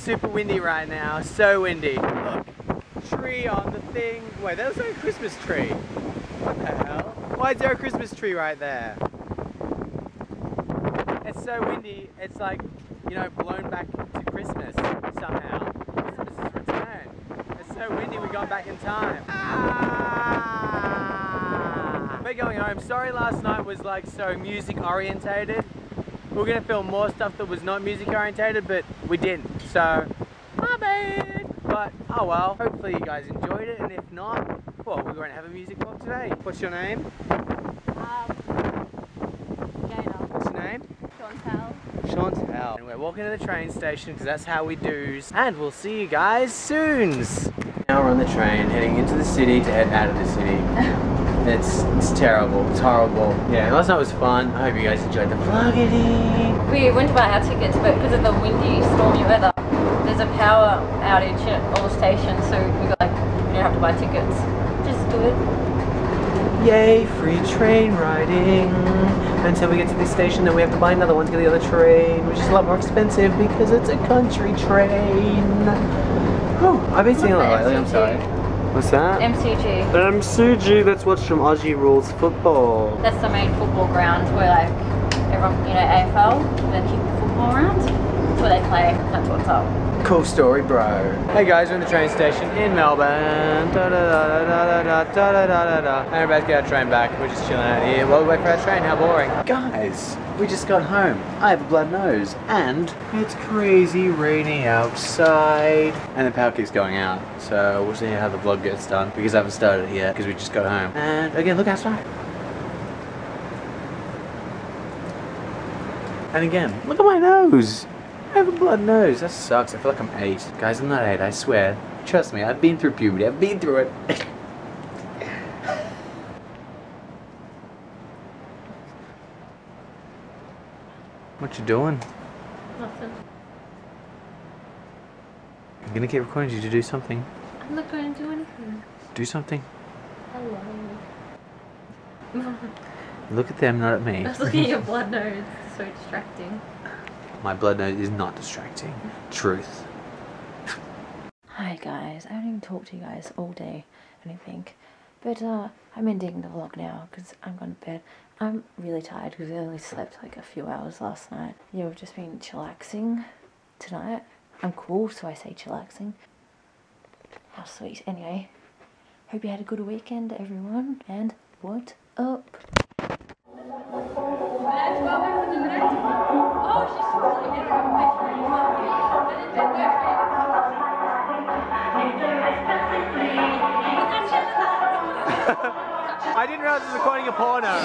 super windy right now. So windy. Look, tree on the thing. Wait, that was like a Christmas tree. What the hell? Why is there a Christmas tree right there? It's so windy, it's like, you know, blown back to Christmas somehow. Christmas return. It's so windy we got back in time. Ah! We're going home. Sorry last night was like so music orientated. We were going to film more stuff that was not music orientated, but we didn't. So, my bad. But, oh well. Hopefully you guys enjoyed it, and if not, well, we're going to have a music vlog today. What's your name? What's your name? Chantal. And we're walking to the train station because that's how we do. And we'll see you guys soon. Now we're on the train heading into the city to head out of the city. It's terrible. It's horrible. Yeah, last night was fun. I hope you guys enjoyed the vlogging. We went to buy our tickets, but because of the windy, stormy weather, there's a power outage at all the stations, so we got like we don't have to buy tickets. Just do it. Yay, free train riding. Until we get to the station, then we have to buy another one to get the other train, which is a lot more expensive because it's a country train. Oh, I've been seeing a lot lately, I'm sorry. What's that? MCG. MCG, let's watch some Aussie rules football. That's the main football ground where like everyone, you know, AFL, they kick the football around. That's where they play, that's what's up. Cool story, bro. Hey guys, we're in the train station in Melbourne. Da, da, da, da, da, da, da, da, da. And we're about to get our train back. We're just chilling out here while we wait for our train. How boring. Guys, we just got home. I have a blood nose and it's crazy raining outside. And the power keeps going out. So we'll see how the vlog gets done because I haven't started it yet because we just got home. And again, look outside. And again, look at my nose. I have a blood nose. That sucks. I feel like I'm 8. Guys, I'm not 8, I swear. Trust me, I've been through puberty. I've been through it. What you doing? Nothing. I'm gonna keep recording you to do something. I'm not going to do anything. Do something. Hello. Look at them, not at me. I was looking at your blood nose. It's so distracting. My blood nose is not distracting. Truth. Hi guys, I haven't even talked to you guys all day, I don't think. But I'm ending the vlog now because I'm going to bed. I'm really tired because I only slept like a few hours last night. Yeah, we've just been chillaxing tonight. I'm cool, so I say chillaxing. How sweet. Anyway, hope you had a good weekend, everyone. And what up? I didn't realize I was recording a porno.